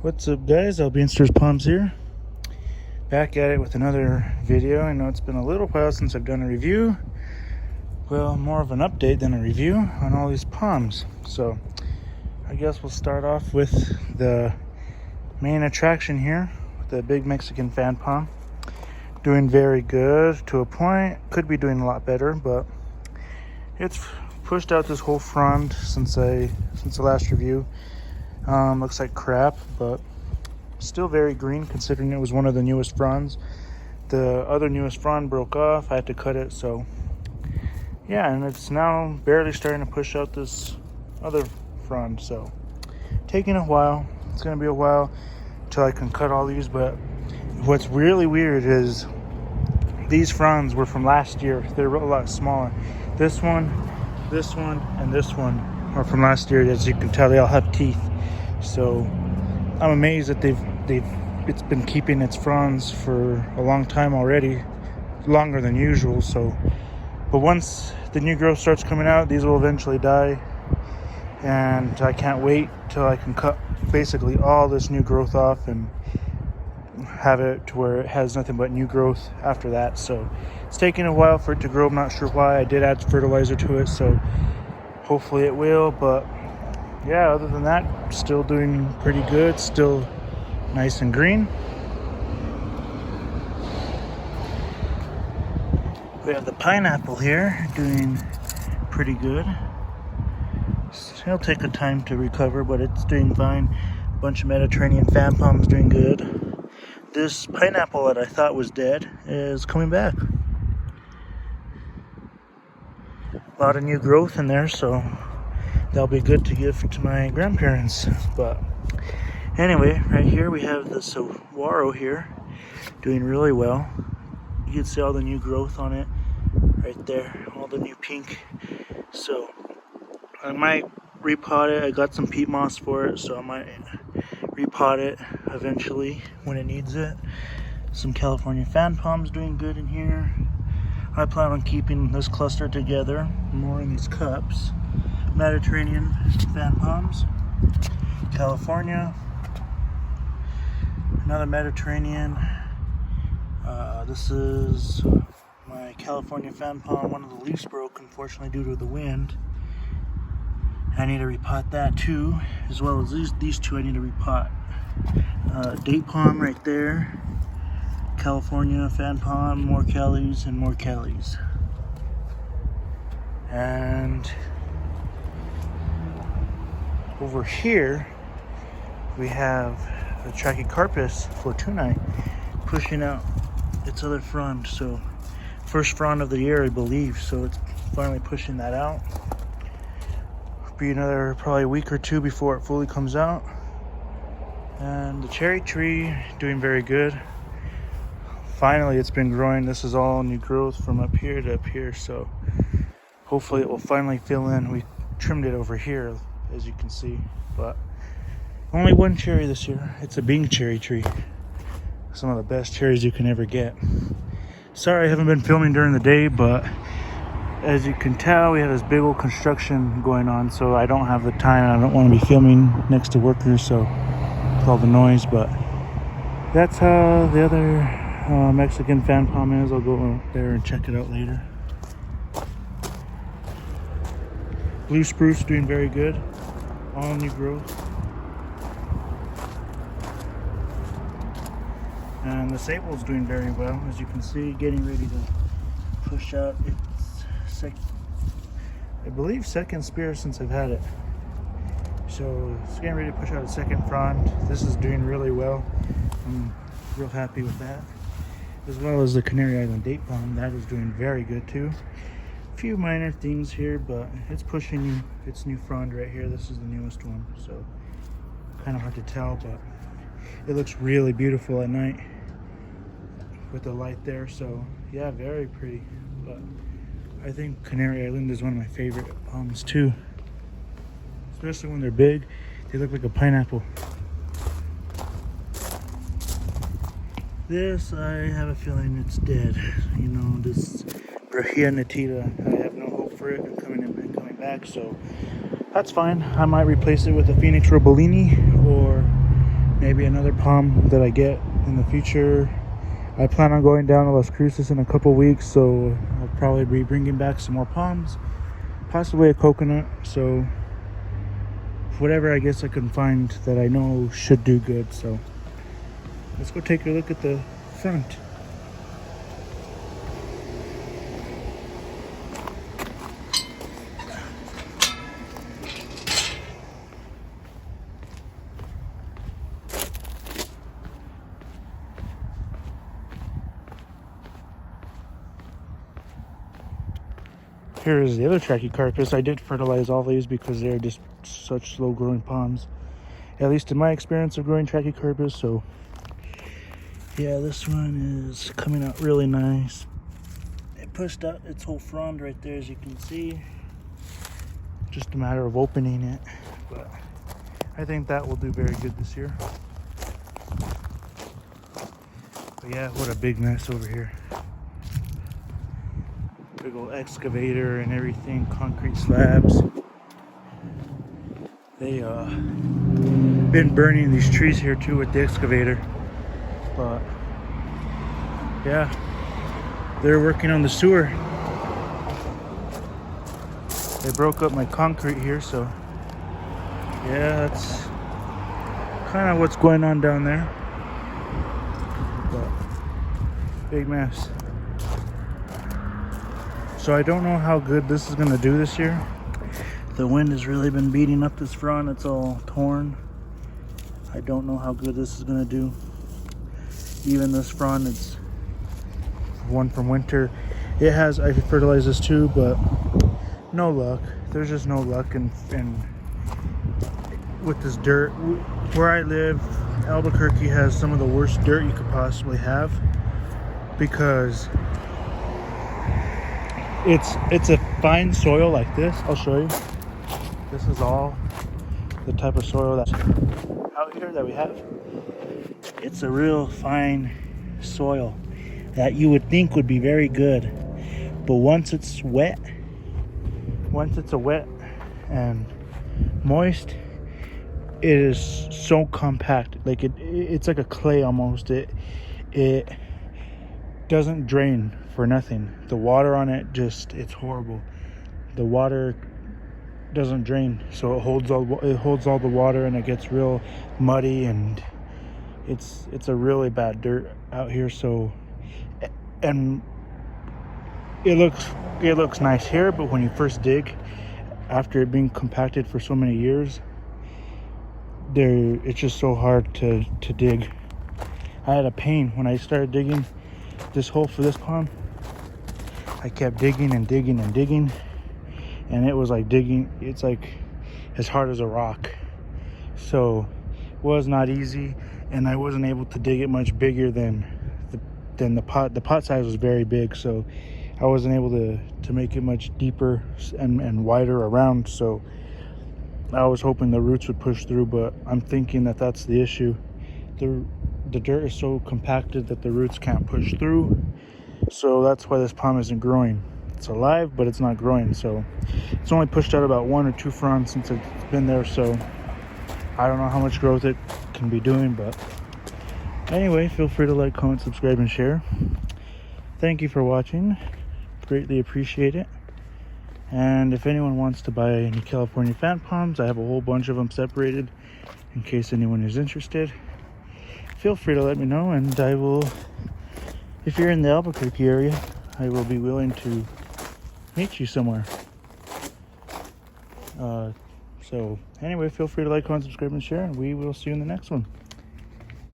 What's up, guys? Albeanster's Palms here. Back at it with another video. I know it's been a little while since I've done a review. Well, more of an update than a review on all these palms. So I guess we'll start off with the main attraction here, the big Mexican fan palm. Doing very good to a point. Could be doing a lot better, but it's pushed out this whole frond since the last review. Looks like crap, but still very green considering it was one of the newest fronds. The other newest frond broke off. I had to cut it, so yeah, and it's now barely starting to push out this other frond, so taking a while. It's going to be a while until I can cut all these, but what's really weird is these fronds were from last year. They're a lot smaller. This one, and this one are from last year. As you can tell, they all have teeth. So I'm amazed that it's been keeping its fronds for a long time already, longer than usual. So, but once the new growth starts coming out, these will eventually die, and I can't wait till I can cut basically all this new growth off and have it to where it has nothing but new growth after that. So it's taking a while for it to grow. I'm not sure why. I did add fertilizer to it, so hopefully it will, but yeah, other than that, still doing pretty good. Still nice and green. We have the pineapple here doing pretty good. It'll take a time to recover, but it's doing fine. A bunch of Mediterranean fan palms doing good. This pineapple that I thought was dead is coming back. A lot of new growth in there, so that'll be good to give to my grandparents. But anyway, right here we have the saguaro here doing really well. You can see all the new growth on it right there, all the new pink. So I might repot it. I got some peat moss for it, so I might repot it eventually when it needs it. Some California fan palms doing good in here. I plan on keeping this cluster together more in these cups. Mediterranean fan palms, California, another Mediterranean. This is my California fan palm. One of the leaves broke, unfortunately, due to the wind. I need to repot that too, as well as these two I need to repot. Date palm right there, California fan palm, more Calis and more Calis. And over here we have the Trachycarpus fortunae pushing out its other frond. So first frond of the year, I believe, so it's finally pushing that out. Be another probably a week or two before it fully comes out. And the cherry tree doing very good. Finally, it's been growing. This is all new growth from up here to up here, so hopefully it will finally fill in. We trimmed it over here, as you can see, but only one cherry this year. It's a Bing cherry tree. Some of the best cherries you can ever get. Sorry I haven't been filming during the day, but as you can tell, we have this big old construction going on, so I don't have the time. I don't want to be filming next to workers, so with all the noise. But that's how the other Mexican fan palm is. I'll go there and check it out later. Blue spruce doing very good. All new growth. And the sable's doing very well, as you can see, getting ready to push out its I believe second spear since I've had it. So it's getting ready to push out a second frond. This is doing really well. I'm real happy with that. As well as the Canary Island date palm, that is doing very good too. A few minor things here, but it's pushing its new frond right here. This is the newest one, so kind of hard to tell, but it looks really beautiful at night with the light there. So yeah, very pretty. But I think Canary Island is one of my favorite palms too, especially when they're big. They look like a pineapple. This, I have a feeling it's dead. You know, this Brahia natita, I have no hope for it coming back, so that's fine. I might replace it with a Phoenix Robolini, or maybe another palm that I get in the future. I plan on going down to Las Cruces in a couple weeks, so I'll probably be bringing back some more palms, possibly a coconut. So whatever I guess I can find that I know should do good. So let's go take a look at the front. Here is the other trachycarpus. I did fertilize all these because they're just such slow growing palms, at least in my experience of growing trachycarpus. So yeah, this one is coming out really nice. It pushed out its whole frond right there, as you can see. Just a matter of opening it, but I think that will do very good this year. But yeah, what a big mess over here. Big old excavator and everything, concrete slabs. They been burning these trees here too with the excavator. But yeah, they're working on the sewer. They broke up my concrete here, so yeah, that's kind of what's going on down there. But big mess. So I don't know how good this is gonna do this year. The wind has really been beating up this frond. It's all torn. I don't know how good this is gonna do. Even this frond, it's one from winter. It has, I fertilized this too, but no luck. There's just no luck and with this dirt. Where I live, Albuquerque has some of the worst dirt you could possibly have, because it's a fine soil like this. I'll show you. This is all the type of soil that's out here that we have. It's a real fine soil that you would think would be very good, but once it's wet and moist, it is so compact. Like it's like a clay almost. It doesn't drain for nothing. The water on it it's horrible. The water doesn't drain, so it holds all the water, and it gets real muddy, and it's a really bad dirt out here. So, and it looks nice here, but when you first dig, after it being compacted for so many years, it's just so hard to dig. I had a pain when I started digging this hole for this pond. I kept digging and digging and digging, and it was like digging, it's like as hard as a rock. So it was not easy, and I wasn't able to dig it much bigger than the pot. The pot size was very big, so I wasn't able to make it much deeper and wider around. So I was hoping the roots would push through, but I'm thinking that that's the issue. The dirt is so compacted that the roots can't push through. So that's why this palm isn't growing. It's alive, but it's not growing. So it's only pushed out about 1 or 2 fronds since it's been there. So I don't know how much growth it can be doing, but anyway, feel free to like, comment, subscribe, and share. Thank you for watching. Greatly appreciate it. And if anyone wants to buy any California fan palms, I have a whole bunch of them separated in case anyone is interested. Feel free to let me know, and I will, if you're in the Albuquerque area, I will be willing to meet you somewhere. So anyway, feel free to like, comment, subscribe, and share, and we will see you in the next one.